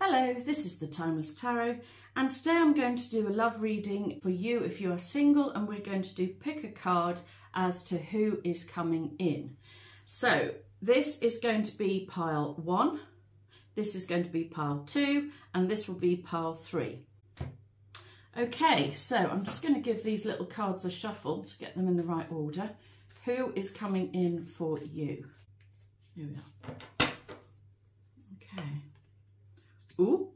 Hello, this is the Timeless Tarot, and today I'm going to do a love reading for you if you are single, and we're going to do pick a card as to who is coming in. So this is going to be pile 1, this is going to be pile 2, and this will be pile 3. Okay, so I'm just going to give these little cards a shuffle to get them in the right order. Who is coming in for you? Here we are. Okay. Ooh,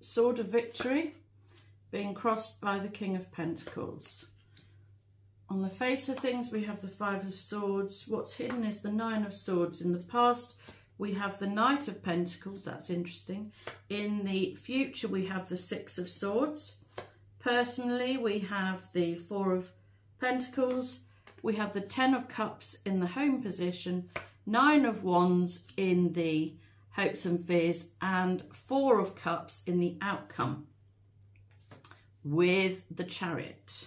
Sword of Victory being crossed by the King of Pentacles. On the face of things, we have the Five of Swords. What's hidden is the Nine of Swords. In the past, we have the Knight of Pentacles. That's interesting. In the future, we have the Six of Swords. Personally, we have the Four of Pentacles. We have the Ten of Cups in the home position, Nine of Wands in the hopes and fears, and Four of Cups in the outcome with the Chariot.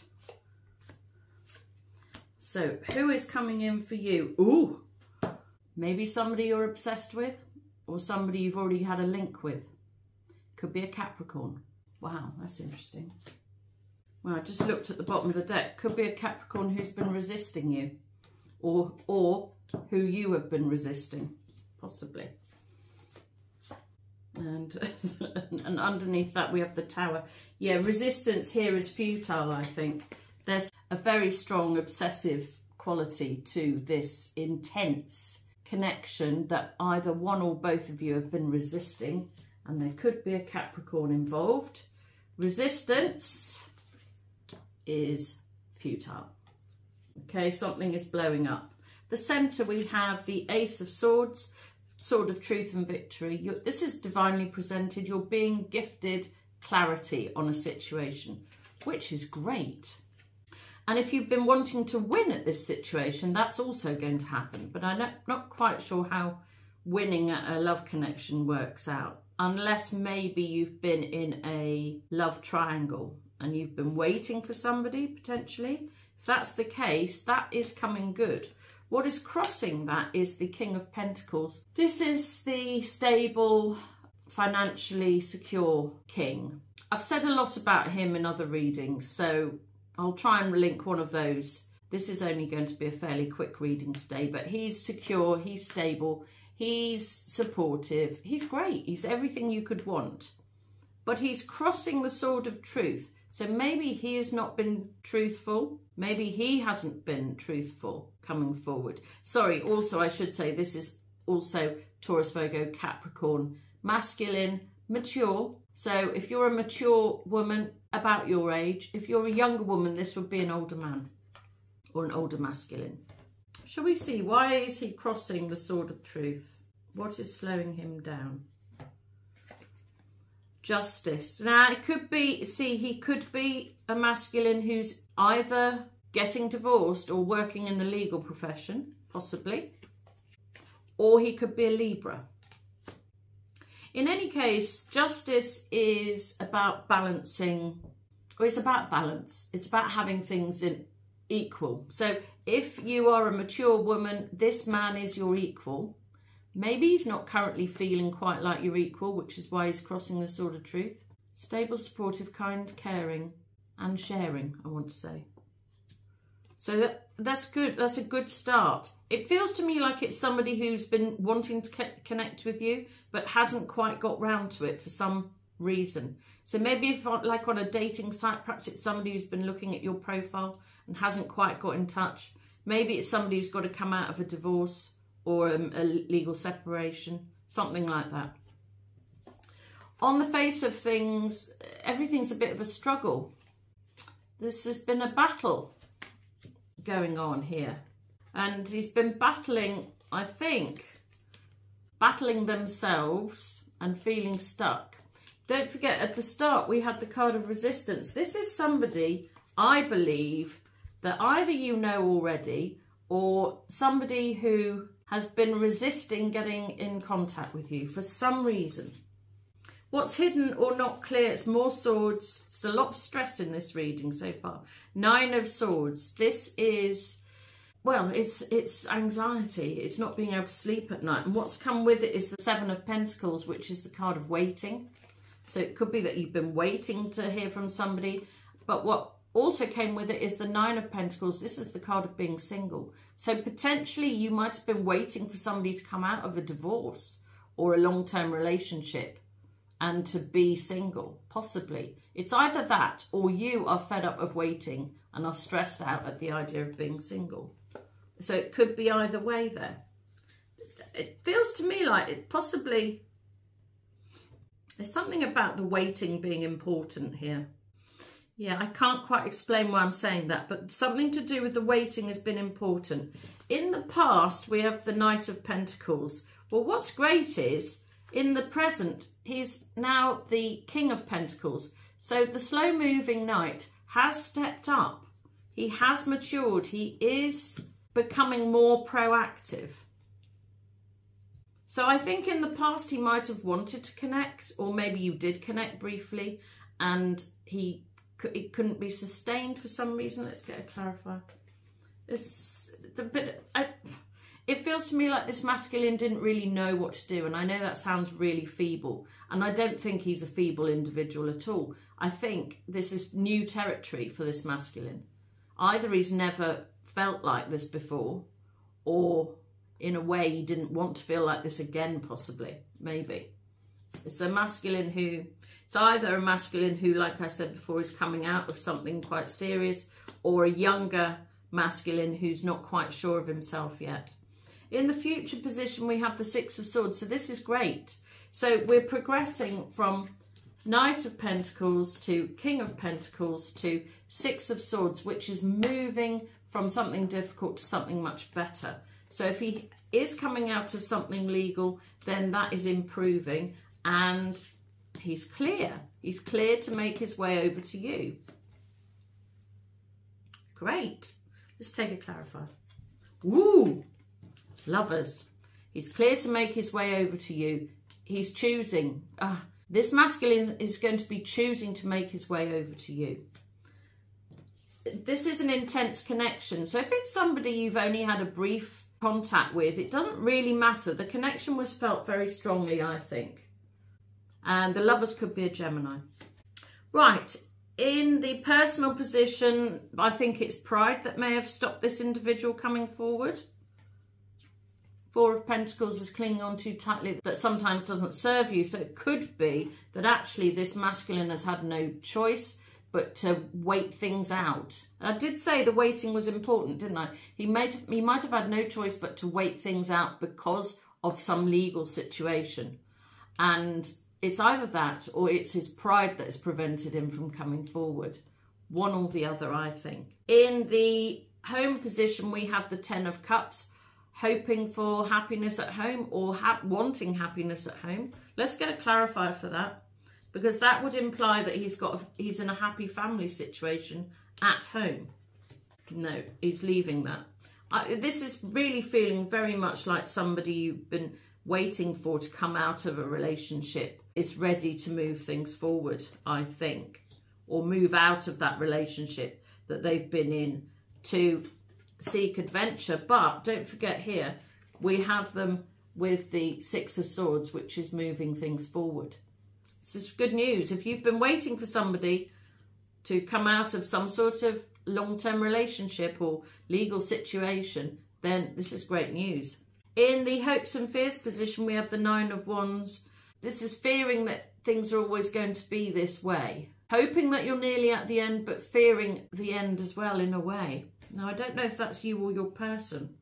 So who is coming in for you? Ooh, maybe somebody you're obsessed with, or somebody you've already had a link with. Could be a Capricorn. Wow, that's interesting. Well, I just looked at the bottom of the deck. Could be a Capricorn who's been resisting you, or who you have been resisting, possibly. And underneath that we have the Tower. Yeah, resistance here is futile, I think. There's a very strong obsessive quality to this intense connection that either one or both of you have been resisting, and there could be a Capricorn involved. Resistance is futile. Okay, something is blowing up. The centre we have the Ace of Swords, Sword of Truth and Victory. This is divinely presented. You're being gifted clarity on a situation, which is great. And if you've been wanting to win at this situation, that's also going to happen. But I'm not quite sure how winning at a love connection works out, unless maybe you've been in a love triangle and you've been waiting for somebody, potentially. If that's the case, that is coming good. What is crossing that is the King of Pentacles. This is the stable, financially secure king. I've said a lot about him in other readings, so I'll try and link one of those. This is only going to be a fairly quick reading today, but he's secure, he's stable, he's supportive, he's great, he's everything you could want. But he's crossing the Sword of Truth. So maybe he has not been truthful. Maybe he hasn't been truthful coming forward. Sorry, also I should say this is also Taurus, Virgo, Capricorn, masculine, mature. So if you're a mature woman about your age, if you're a younger woman, this would be an older man or an older masculine. Shall we see, why is he crossing the Sword of Truth? What is slowing him down? Justice. Now it could be, see, he could be a masculine who's either getting divorced or working in the legal profession, possibly, or he could be a Libra. In any case, justice is about balancing, or it's about balance. It's about having things in equal. So if you are a mature woman, this man is your equal. Maybe he's not currently feeling quite like your equal, which is why he's crossing the Sword of Truth. Stable, supportive, kind, caring, and sharing, I want to say. So that's good. That's a good start. It feels to me like it's somebody who's been wanting to connect with you, but hasn't quite got round to it for some reason. So maybe if, like on a dating site, perhaps it's somebody who's been looking at your profile and hasn't quite got in touch. Maybe it's somebody who's got to come out of a divorce or a legal separation, something like that. On the face of things, everything's a bit of a struggle. This has been a battle going on here. And he's been battling, I think, battling themselves and feeling stuck. Don't forget, at the start, we had the card of resistance. This is somebody, I believe, that either you know already or somebody who has been resisting getting in contact with you for some reason. What's hidden or not clear, it's more swords. There's a lot of stress in this reading so far. Nine of Swords. This is well, it's anxiety. It's not being able to sleep at night. And what's come with it is the Seven of Pentacles, which is the card of waiting. So it could be that you've been waiting to hear from somebody. But what also came with it is the Nine of Pentacles. This is the card of being single. So potentially you might have been waiting for somebody to come out of a divorce or a long-term relationship and to be single, possibly. It's either that or you are fed up of waiting and are stressed out at the idea of being single. So it could be either way there. It feels to me like it possibly, there's something about the waiting being important here. Yeah, I can't quite explain why I'm saying that, but something to do with the waiting has been important. In the past, we have the Knight of Pentacles. Well, what's great is, in the present, he's now the King of Pentacles. So the slow-moving knight has stepped up. He has matured. He is becoming more proactive. So I think in the past he might have wanted to connect, or maybe you did connect briefly, and it couldn't be sustained for some reason. Let's get a clarifier. It feels to me like this masculine didn't really know what to do, and I know that sounds really feeble, and I don't think he's a feeble individual at all. I think this is new territory for this masculine. Either he's never felt like this before, or in a way he didn't want to feel like this again, possibly, maybe. It's a masculine who, it's either a masculine who, like I said before, is coming out of something quite serious, or a younger masculine who's not quite sure of himself yet. In the future position, we have the Six of Swords. So this is great. So we're progressing from Knight of Pentacles to King of Pentacles to Six of Swords, which is moving from something difficult to something much better. So if he is coming out of something legal, then that is improving, and he's clear. He's clear to make his way over to you. Great. Let's take a clarifier. Woo! Lovers. He's clear to make his way over to you. He's choosing. This masculine is going to be choosing to make his way over to you. This is an intense connection. So if it's somebody you've only had a brief contact with, it doesn't really matter. The connection was felt very strongly, I think. And the Lovers could be a Gemini. Right. In the personal position, I think it's pride that may have stopped this individual coming forward. Four of Pentacles is clinging on too tightly that sometimes doesn't serve you. So it could be that actually this masculine has had no choice but to wait things out. I did say the waiting was important, didn't I? He might have had no choice but to wait things out because of some legal situation. And it's either that or it's his pride that has prevented him from coming forward. One or the other, I think. In the home position, we have the Ten of Cups, hoping for happiness at home or wanting happiness at home. Let's get a clarifier for that, because that would imply that he's in a happy family situation at home. No, he's leaving that. This is really feeling very much like somebody you've been waiting for to come out of a relationship is ready to move things forward, I think, or move out of that relationship that they've been in to seek adventure. But don't forget here, we have them with the Six of Swords, which is moving things forward. This is good news. If you've been waiting for somebody to come out of some sort of long-term relationship or legal situation, then this is great news. In the hopes and fears position, we have the Nine of Wands. This is fearing that things are always going to be this way. Hoping that you're nearly at the end, but fearing the end as well in a way. Now, I don't know if that's you or your person.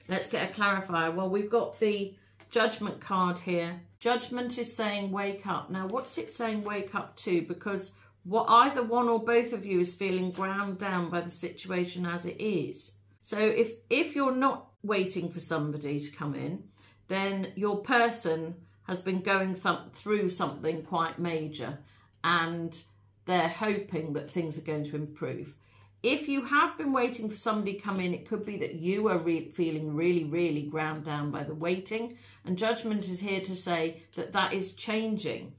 Let's get a clarifier. Well, we've got the Judgment card here. Judgment is saying wake up. Now, what's it saying wake up to? Because either one or both of you is feeling ground down by the situation as it is. So if you're not waiting for somebody to come in, then your person has been going through something quite major and they're hoping that things are going to improve. If you have been waiting for somebody to come in, it could be that you are feeling really, really ground down by the waiting. And Judgment is here to say that that is changing.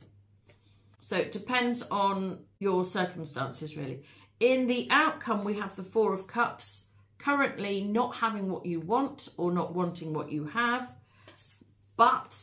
So it depends on your circumstances, really. In the outcome, we have the Four of Cups currently not having what you want or not wanting what you have, but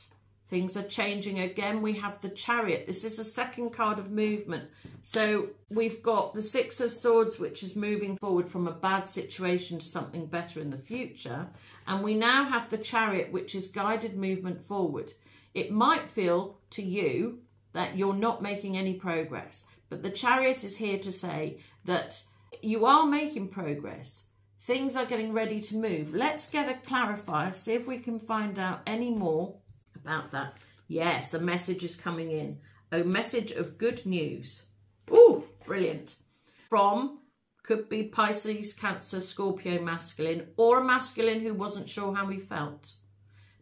things are changing again. We have the Chariot. This is the second card of movement. So we've got the Six of Swords, which is moving forward from a bad situation to something better in the future. And we now have the Chariot, which is guided movement forward. It might feel to you that you're not making any progress, but the Chariot is here to say that you are making progress. Things are getting ready to move. Let's get a clarifier, see if we can find out any more about that. Yes, a message is coming in. A message of good news. Oh, brilliant. From, could be Pisces, Cancer, Scorpio masculine, or a masculine who wasn't sure how he felt.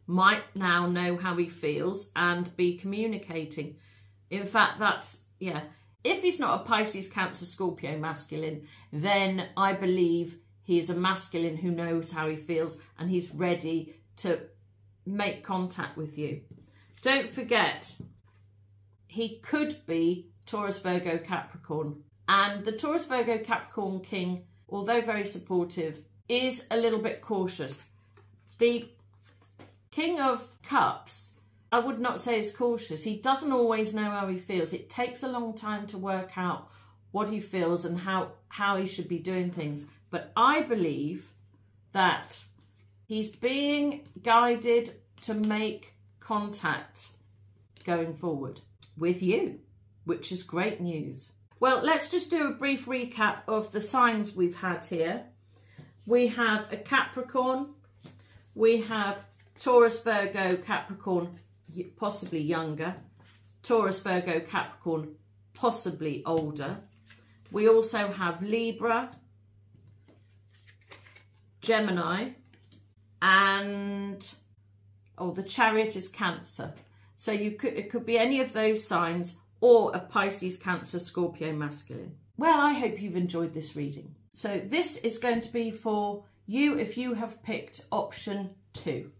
Might now know how he feels and be communicating. In fact, that's, yeah. If he's not a Pisces, Cancer, Scorpio masculine, then I believe he is a masculine who knows how he feels and he's ready to make contact with you. Don't forget, he could be Taurus, Virgo, Capricorn. And the Taurus, Virgo, Capricorn king, although very supportive, is a little bit cautious. The King of Cups, I would not say is cautious. He doesn't always know how he feels. It takes a long time to work out what he feels and how he should be doing things. But I believe that he's being guided to make contact going forward with you, which is great news. Well, let's just do a brief recap of the signs we've had here. We have a Capricorn, we have Taurus, Virgo, Capricorn, possibly younger, Taurus, Virgo, Capricorn, possibly older. We also have Libra, Gemini, and the Chariot is Cancer. So it could be any of those signs or a Pisces, Cancer, Scorpio masculine. Well, I hope you've enjoyed this reading. So this is going to be for you if you have picked option 2.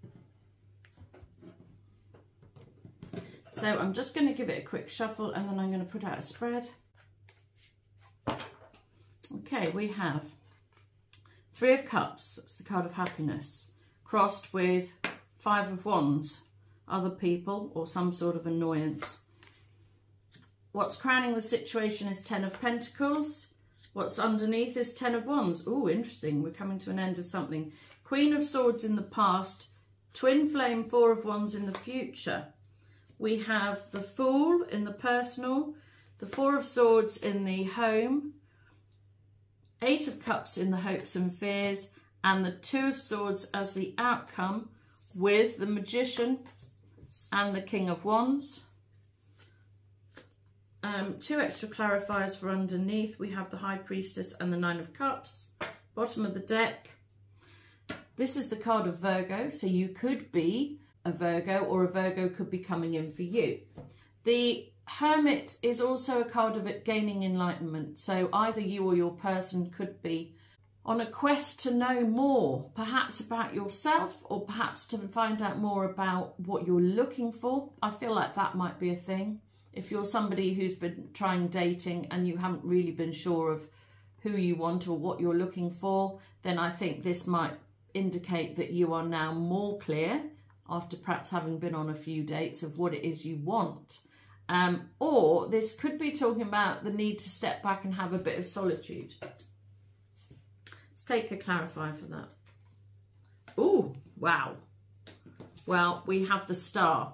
So I'm just going to give it a quick shuffle and then I'm going to put out a spread. Okay, we have 3 of Cups, that's the card of happiness, crossed with 5 of Wands, other people or some sort of annoyance. What's crowning the situation is 10 of Pentacles. What's underneath is 10 of Wands. Oh, interesting. We're coming to an end of something. Queen of Swords in the past. Twin Flame, 4 of Wands in the future. We have the Fool in the personal. The 4 of Swords in the home. 8 of Cups in the hopes and fears. And the 2 of Swords as the outcome with the Magician and the King of Wands. 2 extra clarifiers for underneath. We have the High Priestess and the 9 of Cups. Bottom of the deck. This is the card of Virgo, so you could be a Virgo or a Virgo could be coming in for you. The Hermit is also a card of it gaining enlightenment, so either you or your person could be on a quest to know more, perhaps about yourself or perhaps to find out more about what you're looking for. I feel like that might be a thing. If you're somebody who's been trying dating and you haven't really been sure of who you want or what you're looking for, then I think this might indicate that you are now more clear after perhaps having been on a few dates of what it is you want. Or this could be talking about the need to step back and have a bit of solitude. Let's take a clarifier for that. Oh, wow. Well, we have the Star.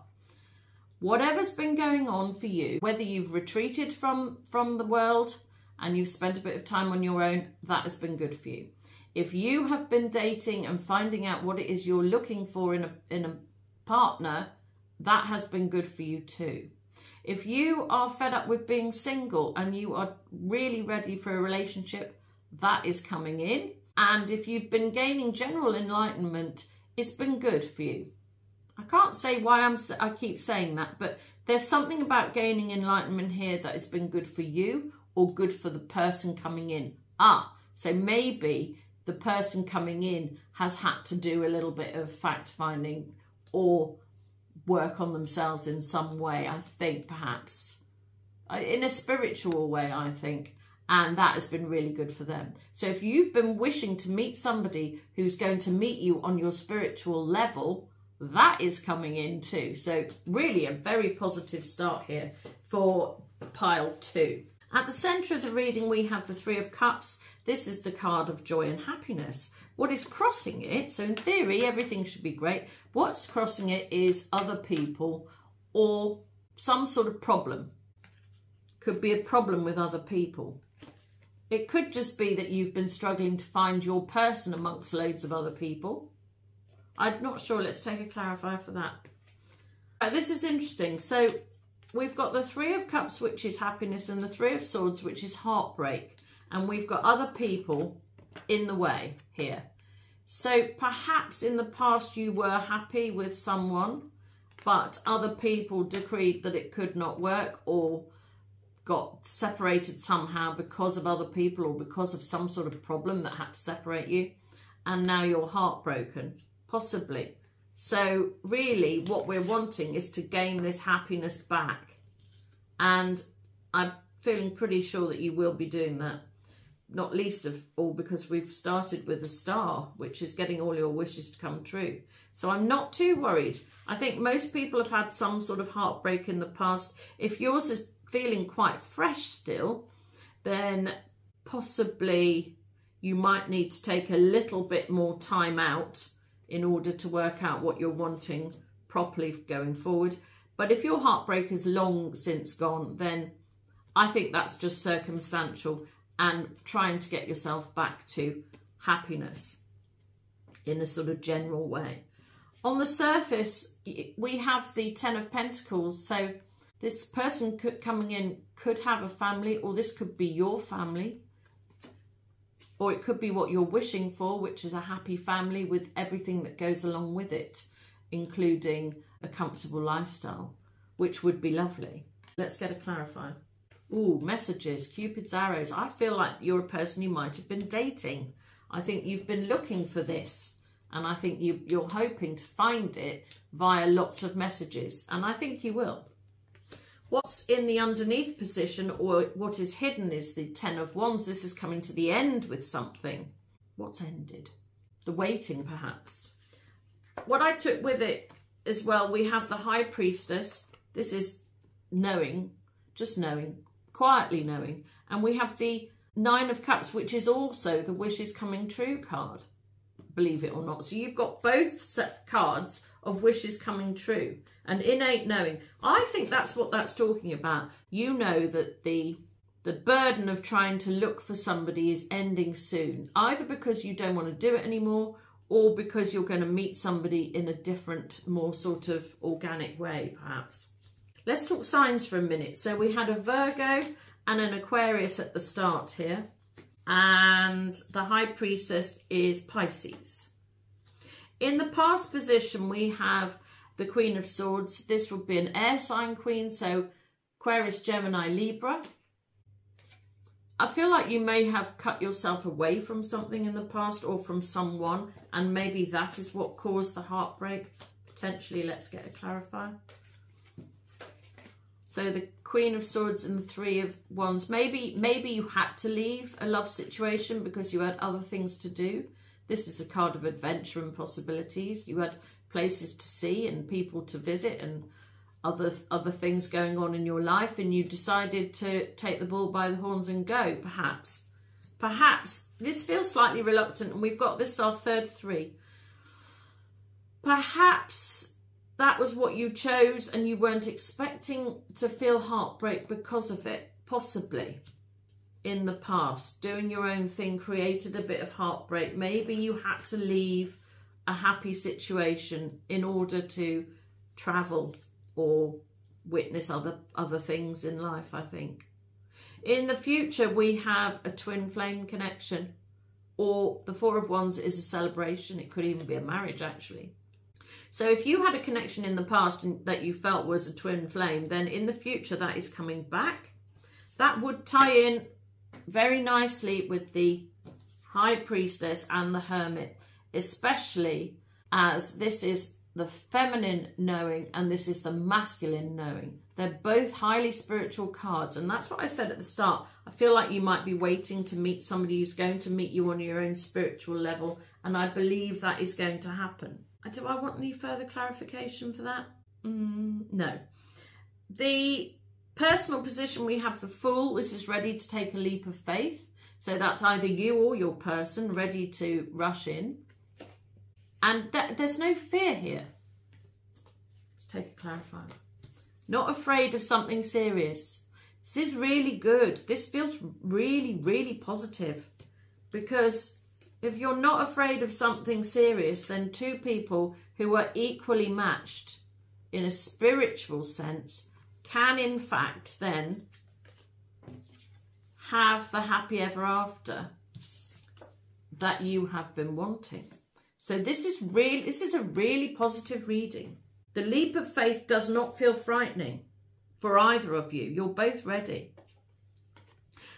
Whatever's been going on for you, whether you've retreated from the world and you've spent a bit of time on your own, that has been good for you. If you have been dating and finding out what it is you're looking for in a partner, that has been good for you too. If you are fed up with being single and you are really ready for a relationship, that is coming in. And if you've been gaining general enlightenment, it's been good for you. I can't say why I keep saying that, but there's something about gaining enlightenment here that has been good for you or good for the person coming in. So maybe the person coming in has had to do a little bit of fact-finding or work on themselves in some way, I think, perhaps. In a spiritual way, I think. And that has been really good for them. So if you've been wishing to meet somebody who's going to meet you on your spiritual level, that is coming in too. So really a very positive start here for pile 2. At the centre of the reading, we have the Three of Cups. This is the card of joy and happiness. What is crossing it? So in theory, everything should be great. What's crossing it is other people or some sort of problem. Could be a problem with other people. It could just be that you've been struggling to find your person amongst loads of other people. I'm not sure. Let's take a clarifier for that. This is interesting. So we've got the Three of Cups, which is happiness, and the Three of Swords, which is heartbreak. And we've got other people in the way here. So perhaps in the past you were happy with someone, but other people decreed that it could not work or got separated somehow because of other people or because of some sort of problem that had to separate you, and now you're heartbroken, possibly. So really what we're wanting is to gain this happiness back, and I'm feeling pretty sure that you will be doing that, not least of all because we've started with a star, which is getting all your wishes to come true. So I'm not too worried. I think most people have had some sort of heartbreak in the past. If yours is feeling quite fresh still, then possibly you might need to take a little bit more time out in order to work out what you're wanting properly going forward. But if your heartbreak is long since gone, then I think that's just circumstantial and trying to get yourself back to happiness in a sort of general way. On the surface, we have the Ten of Pentacles. So this person coming in could have a family, or this could be your family, or it could be what you're wishing for, which is a happy family with everything that goes along with it, including a comfortable lifestyle, which would be lovely. Let's get a clarifier. Ooh, messages, Cupid's arrows. I feel like you're a person you might have been dating. I think you've been looking for this, and I think you're hoping to find it via lots of messages, and I think you will. What's in the underneath position, or what is hidden, is the Ten of Wands. This is coming to the end with something. What's ended? The waiting, perhaps. What I took with it as well, we have the High Priestess. This is knowing, just knowing, quietly knowing. And we have the Nine of Cups, which is also the wishes coming true card, believe it or not. So you've got both set cards of wishes coming true and innate knowing. I think that's what that's talking about. You know that the burden of trying to look for somebody is ending soon, either because you don't want to do it anymore or because you're going to meet somebody in a different, more sort of organic way, perhaps. Let's talk signs for a minute. So we had a Virgo and an Aquarius at the start here, and the High Priestess is Pisces. In the past position, we have the Queen of Swords. This would be an air sign queen, so Aquarius, Gemini, Libra. I feel like you may have cut yourself away from something in the past or from someone, and maybe that is what caused the heartbreak. Potentially, let's get a clarifier. So the Queen of Swords and the Three of Wands. Maybe you had to leave a love situation because you had other things to do. This is a card of adventure and possibilities. You had places to see and people to visit and other things going on in your life, and you decided to take the bull by the horns and go, perhaps. Perhaps. This feels slightly reluctant, and we've got this, our third three. Perhaps that was what you chose and you weren't expecting to feel heartbreak because of it, possibly. In the past, doing your own thing created a bit of heartbreak. Maybe you had to leave a happy situation in order to travel or witness other things in life, I think. In the future, we have a twin flame connection, or the Four of Wands is a celebration. It could even be a marriage, actually. So if you had a connection in the past that you felt was a twin flame, then in the future that is coming back. That would tie in very nicely with the High Priestess and the Hermit, especially as this is the feminine knowing and this is the masculine knowing. They're both highly spiritual cards. And that's what I said at the start. I feel like you might be waiting to meet somebody who's going to meet you on your own spiritual level. And I believe that is going to happen. Do I want any further clarification for that? No. The personal position, we have the Fool. This is ready to take a leap of faith. So that's either you or your person ready to rush in. And there's no fear here. Let's take a clarifier. Not afraid of something serious. This is really good. This feels really, really positive. Because if you're not afraid of something serious, then two people who are equally matched in a spiritual sense can in fact then have the happy ever after that you have been wanting. So this is a really positive reading. The leap of faith does not feel frightening for either of you. You're both ready.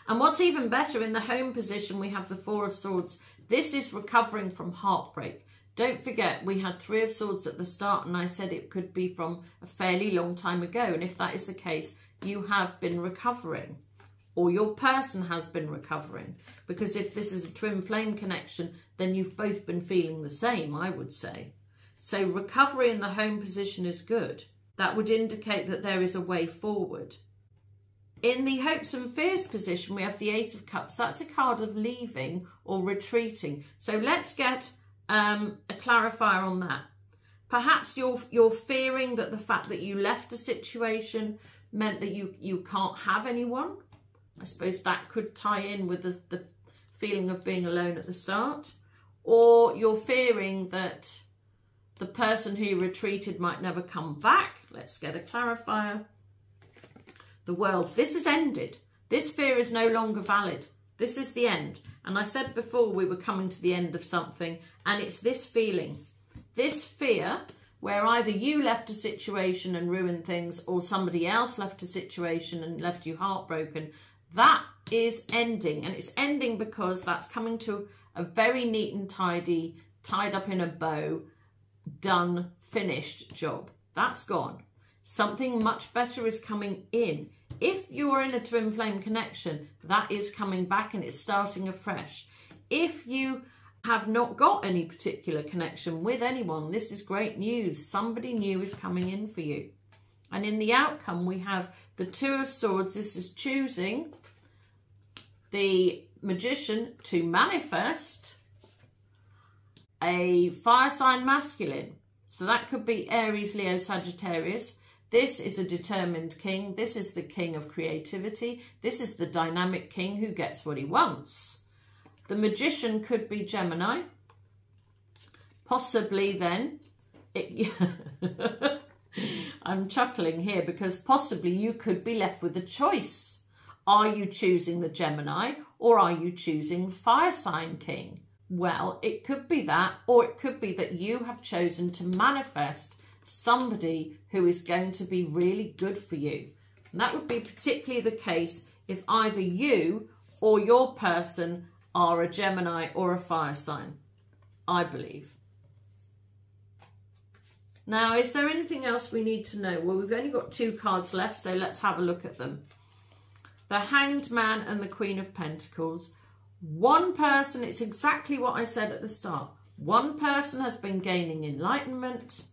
And what's even better, in the home position, we have the Four of Swords. This is recovering from heartbreak. Don't forget, we had Three of Swords at the start, and I said it could be from a fairly long time ago. And if that is the case, you have been recovering, or your person has been recovering. Because if this is a twin flame connection, then you've both been feeling the same, I would say. So recovery in the home position is good. That would indicate that there is a way forward. In the hopes and fears position, we have the Eight of Cups. That's a card of leaving or retreating. So let's get a clarifier on that. Perhaps you're fearing that the fact that you left a situation meant that you can't have anyone. I suppose that could tie in with the feeling of being alone at the start. Or you're fearing that the person who retreated might never come back. Let's get a clarifier. The World. This has ended. This fear is no longer valid. This is the end. And I said before we were coming to the end of something, and it's this feeling, this fear, where either you left a situation and ruined things, or somebody else left a situation and left you heartbroken. That is ending, and it's ending because that's coming to a very neat and tidy, tied up in a bow, done, finished job. That's gone. Something much better is coming in. If you're in a twin flame connection, that is coming back and it's starting afresh. If you have not got any particular connection with anyone, this is great news. Somebody new is coming in for you. And in the outcome, we have the Two of Swords. This is choosing the Magician to manifest a fire sign masculine. So that could be Aries, Leo, Sagittarius. This is a determined king. This is the king of creativity. This is the dynamic king who gets what he wants. The Magician could be Gemini. Possibly then, I'm chuckling here because possibly you could be left with a choice. Are you choosing the Gemini or are you choosing Fire Sign King? Well, it could be that, or it could be that you have chosen to manifest somebody who is going to be really good for you. And that would be particularly the case if either you or your person are a Gemini or a fire sign, I believe. Now, is there anything else we need to know? Well, we've only got 2 cards left, so let's have a look at them. The Hanged Man and the Queen of Pentacles. One person, it's exactly what I said at the start. One person has been gaining enlightenment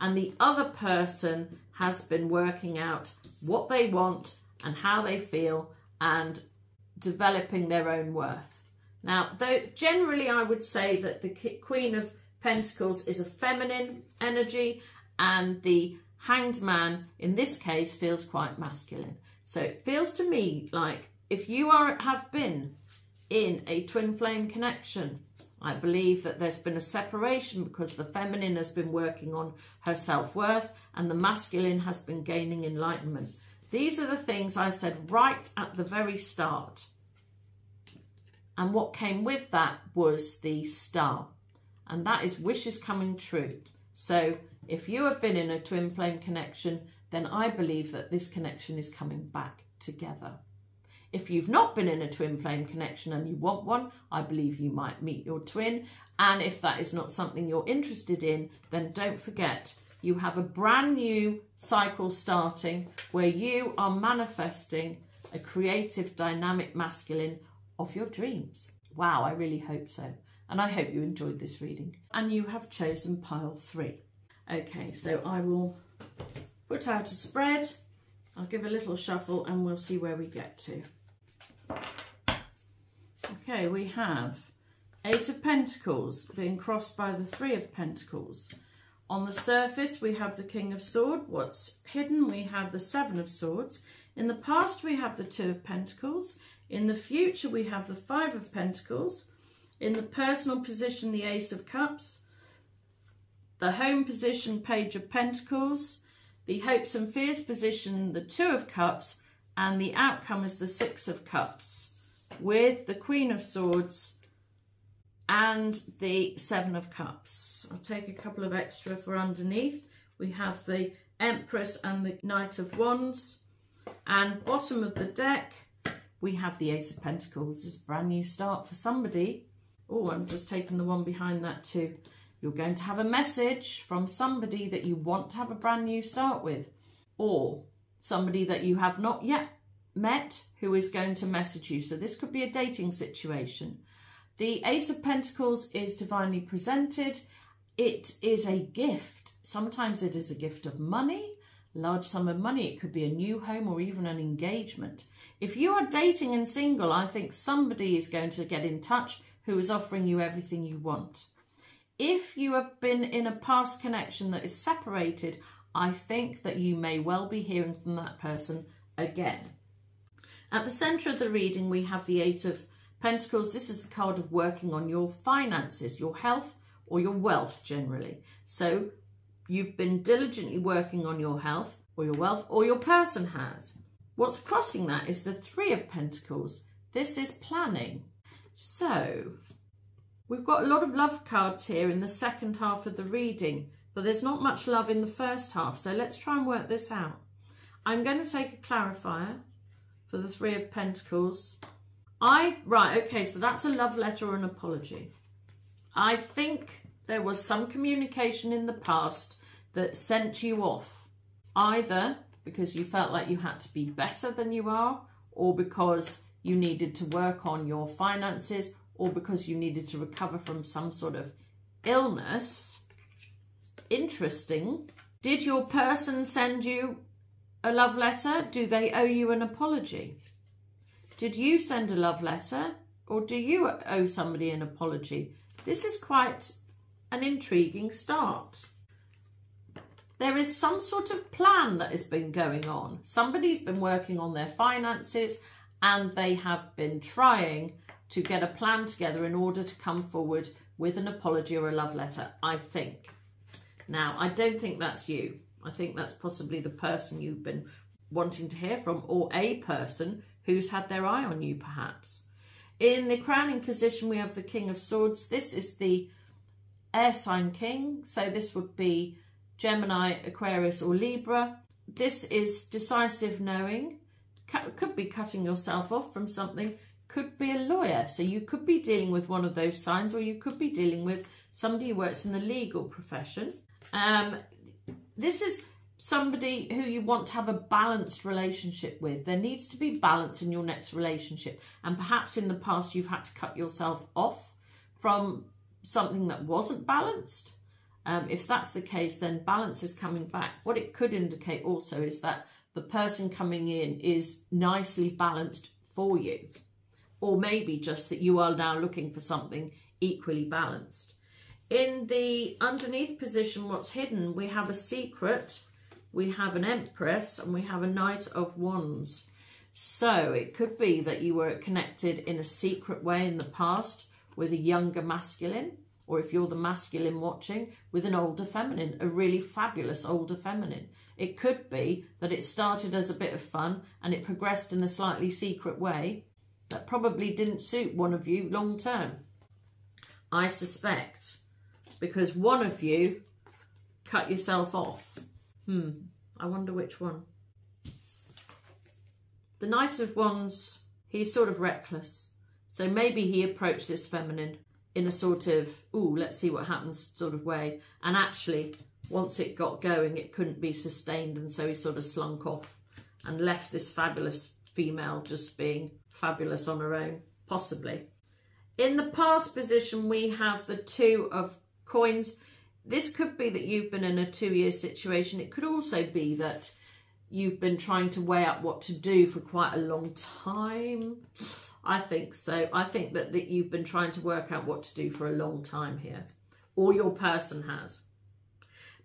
and the other person has been working out what they want and how they feel and developing their own worth. Now, though generally I would say that the Queen of Pentacles is a feminine energy and the Hanged Man in this case feels quite masculine. So it feels to me like if you have been in a twin flame connection, I believe that there's been a separation because the feminine has been working on her self-worth and the masculine has been gaining enlightenment. These are the things I said right at the very start. And what came with that was the Star. And that is wishes coming true. So if you have been in a twin flame connection, then I believe that this connection is coming back together. If you've not been in a twin flame connection and you want one, I believe you might meet your twin. And if that is not something you're interested in, then don't forget, you have a brand new cycle starting where you are manifesting a creative, dynamic masculine of your dreams. Wow, I really hope so. And I hope you enjoyed this reading. And you have chosen pile 3. Okay, so I will put out a spread. I'll give a little shuffle and we'll see where we get to. Okay, we have 8 of Pentacles being crossed by the 3 of Pentacles. On the surface, we have the King of Swords. What's hidden, we have the 7 of Swords. In the past, we have the 2 of Pentacles. In the future, we have the 5 of Pentacles. In the personal position, the Ace of Cups. The home position, Page of Pentacles. The hopes and fears position, the 2 of Cups. And the outcome is the 6 of Cups, with the Queen of Swords and the 7 of Cups. I'll take a couple of extra for underneath. We have the Empress and the Knight of Wands. And bottom of the deck, we have the Ace of Pentacles. This is a brand new start for somebody. Oh, I'm just taking the one behind that too. You're going to have a message from somebody that you want to have a brand new start with. Or somebody that you have not yet met who is going to message you. So this could be a dating situation. The Ace of Pentacles is divinely presented. It is a gift. Sometimes it is a gift of money, large sum of money. It could be a new home or even an engagement. If you are dating and single, I think somebody is going to get in touch who is offering you everything you want. If you have been in a past connection that is separated, I think that you may well be hearing from that person again. At the centre of the reading, we have the 8 of Pentacles. This is the card of working on your finances, your health or your wealth generally. So you've been diligently working on your health or your wealth, or your person has. What's crossing that is the 3 of Pentacles. This is planning. So we've got a lot of love cards here in the second half of the reading, but there's not much love in the first half. So let's try and work this out. I'm going to take a clarifier for the 3 of Pentacles. Right, okay, so that's a love letter or an apology. I think there was some communication in the past that sent you off, either because you felt like you had to be better than you are, or because you needed to work on your finances, or because you needed to recover from some sort of illness. Interesting. Did your person send you a love letter? Do they owe you an apology? Did you send a love letter, or do you owe somebody an apology? This is quite an intriguing start. There is some sort of plan that has been going on. Somebody's been working on their finances and they have been trying to get a plan together in order to come forward with an apology or a love letter, I think. Now, I don't think that's you. I think that's possibly the person you've been wanting to hear from, or a person who's had their eye on you perhaps. In the crowning position, we have the King of Swords. This is the air sign king. So this would be Gemini, Aquarius or Libra. This is decisive knowing. Could be cutting yourself off from something. Could be a lawyer. So you could be dealing with one of those signs, or you could be dealing with somebody who works in the legal profession. This is somebody who you want to have a balanced relationship with. There needs to be balance in your next relationship. And perhaps in the past you've had to cut yourself off from something that wasn't balanced. If that's the case, then balance is coming back. What it could indicate also is that the person coming in is nicely balanced for you. Or maybe just that you are now looking for something equally balanced. In the underneath position, what's hidden, we have a secret, we have an Empress, and we have a Knight of Wands. So it could be that you were connected in a secret way in the past with a younger masculine, or if you're the masculine watching, with an older feminine, a really fabulous older feminine. It could be that it started as a bit of fun and it progressed in a slightly secret way that probably didn't suit one of you long term, I suspect, because one of you cut yourself off. I wonder which one. The Knight of Wands, he's sort of reckless. So maybe he approached this feminine in a sort of, ooh, let's see what happens sort of way. And actually, once it got going, it couldn't be sustained. And so he sort of slunk off and left this fabulous female just being fabulous on her own, possibly. In the past position, we have the 2 of coins. This could be that you've been in a 2-year situation. It could also be that you've been trying to weigh up what to do for quite a long time. I think so. I think that you've been trying to work out what to do for a long time here, or your person has.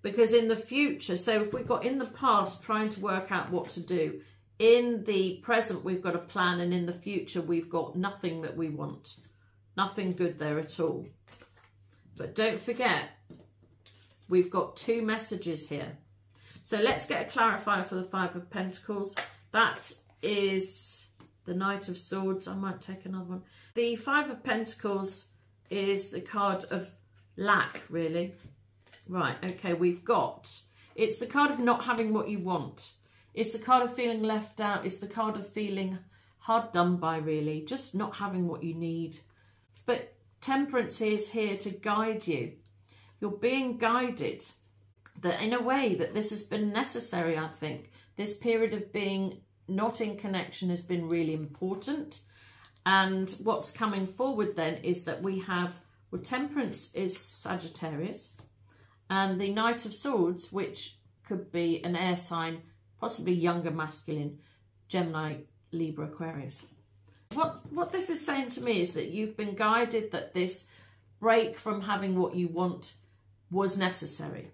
Because in the future, so if we've got in the past trying to work out what to do, in the present we've got a plan, and in the future we've got nothing that we want. Nothing good there at all. But don't forget, we've got 2 messages here. So let's get a clarifier for the 5 of Pentacles. That is the Knight of Swords. I might take another one. The 5 of Pentacles is the card of lack, really. Right, okay, it's the card of not having what you want. It's the card of feeling left out. It's the card of feeling hard done by, really. Just not having what you need. But Temperance is here to guide you. You're being guided. That in a way that this has been necessary, I think. This period of being not in connection has been really important. And what's coming forward then is that we have, well, Temperance is Sagittarius. And the Knight of Swords, which could be an air sign, possibly younger masculine, Gemini, Libra, Aquarius. What this is saying to me is that you've been guided, that this break from having what you want was necessary.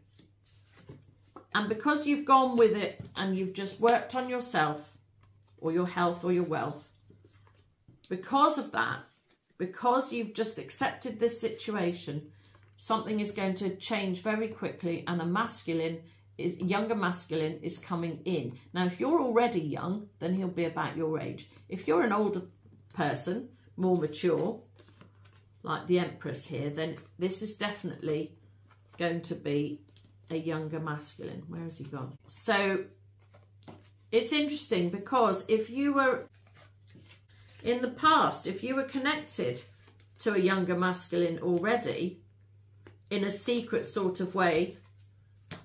And because you've gone with it and you've just worked on yourself or your health or your wealth, because of that, because you've just accepted this situation, something is going to change very quickly, and younger masculine is coming in. Now, if you're already young, then he'll be about your age. If you're an older person, more mature, like the Empress here, then this is definitely going to be a younger masculine. Where has he gone? So it's interesting, because if you were in the past, if you were connected to a younger masculine already in a secret sort of way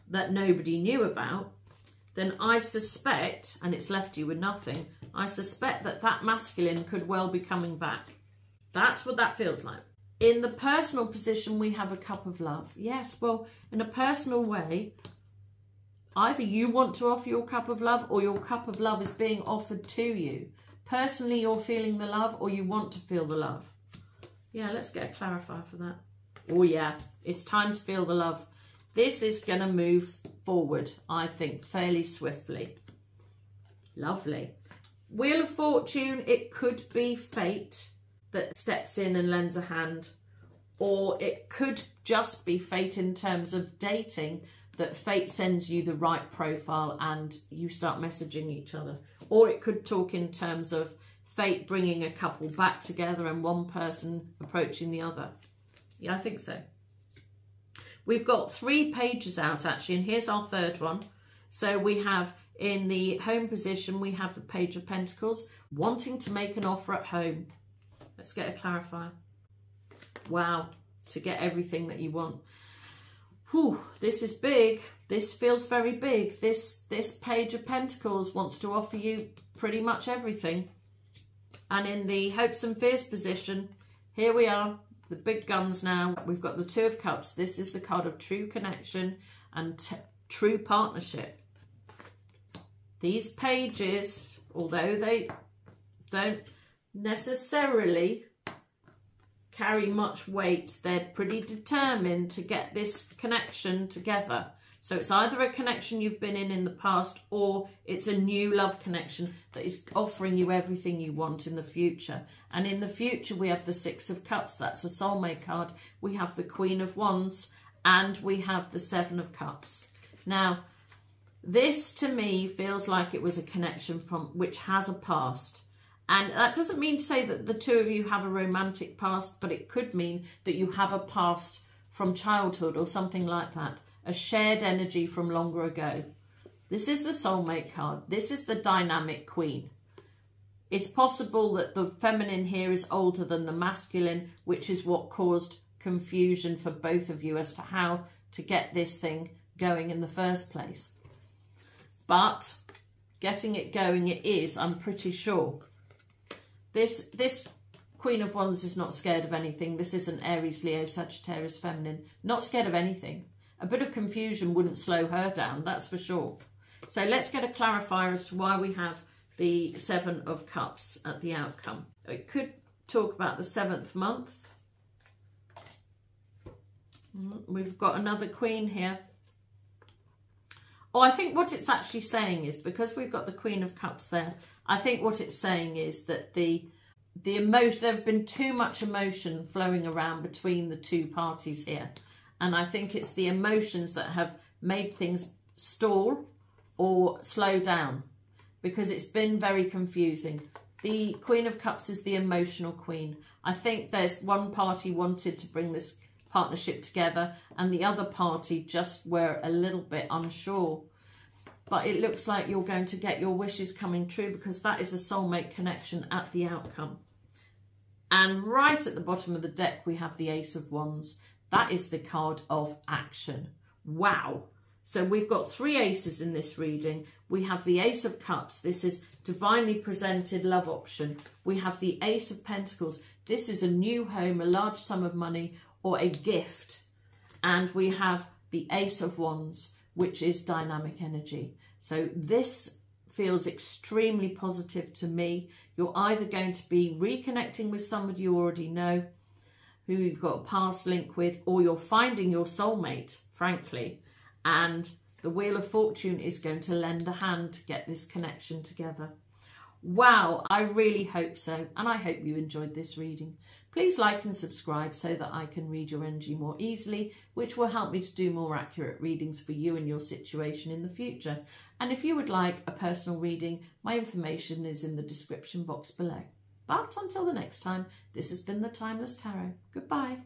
that nobody knew about, then I suspect, and it's left you with nothing, I suspect that that masculine could well be coming back. That's what that feels like. In the personal position, we have a cup of love. Yes, well, in a personal way, either you want to offer your cup of love, or your cup of love is being offered to you. Personally, you're feeling the love, or you want to feel the love. Yeah, let's get a clarifier for that. Oh yeah, it's time to feel the love. This is going to move forward, I think, fairly swiftly. Lovely. Wheel of Fortune, it could be fate that steps in and lends a hand. Or it could just be fate in terms of dating, that fate sends you the right profile and you start messaging each other. Or it could talk in terms of fate bringing a couple back together and one person approaching the other. Yeah, I think so. We've got 3 pages out, actually, and here's our 3rd one. So we have, in the home position, we have the Page of Pentacles, wanting to make an offer at home. Let's get a clarifier. Wow, to get everything that you want. Whew, this is big. This feels very big. This Page of Pentacles wants to offer you pretty much everything. And in the hopes and fears position, here we are. The big guns now. We've got the 2 of Cups. This is the card of true connection and true partnership. These pages, although they don't necessarily carry much weight, they're pretty determined to get this connection together. So it's either a connection you've been in the past, or it's a new love connection that is offering you everything you want in the future. And in the future, we have the 6 of Cups. That's a soulmate card. We have the Queen of Wands, and we have the 7 of Cups. Now, this to me feels like it was a connection which has a past. And that doesn't mean to say that the 2 of you have a romantic past, but it could mean that you have a past from childhood or something like that. A shared energy from longer ago. This is the soulmate card. This is the dynamic queen. It's possible that the feminine here is older than the masculine, which is what caused confusion for both of you as to how to get this thing going in the first place. But getting it going it is, I'm pretty sure. This Queen of Wands is not scared of anything. This isn't Aries, Leo, Sagittarius, feminine. Not scared of anything. A bit of confusion wouldn't slow her down, that's for sure. So let's get a clarifier as to why we have the Seven of Cups at the outcome. It could talk about the 7th month. We've got another Queen here. Oh, I think what it's actually saying is, because we've got the Queen of Cups there, I think what it's saying is that the emotion, there have been too much emotion flowing around between the two parties here. And I think it's the emotions that have made things stall or slow down, because it's been very confusing. The Queen of Cups is the emotional queen. I think there's one party wanted to bring this partnership together and the other party just were a little bit unsure. But it looks like you're going to get your wishes coming true, because that is a soulmate connection at the outcome. And right at the bottom of the deck, we have the Ace of Wands. That is the card of action. Wow. So we've got 3 aces in this reading. We have the Ace of Cups. This is divinely presented love option. We have the Ace of Pentacles. This is a new home, a large sum of money, or a gift. And we have the Ace of Wands, which is dynamic energy. So this feels extremely positive to me. You're either going to be reconnecting with somebody you already know, who you've got a past link with, or you're finding your soulmate, frankly. And the Wheel of Fortune is going to lend a hand to get this connection together. Wow, I really hope so. And I hope you enjoyed this reading. Please like and subscribe so that I can read your energy more easily, which will help me to do more accurate readings for you and your situation in the future. And if you would like a personal reading, my information is in the description box below. But until the next time, this has been the Timeless Tarot. Goodbye.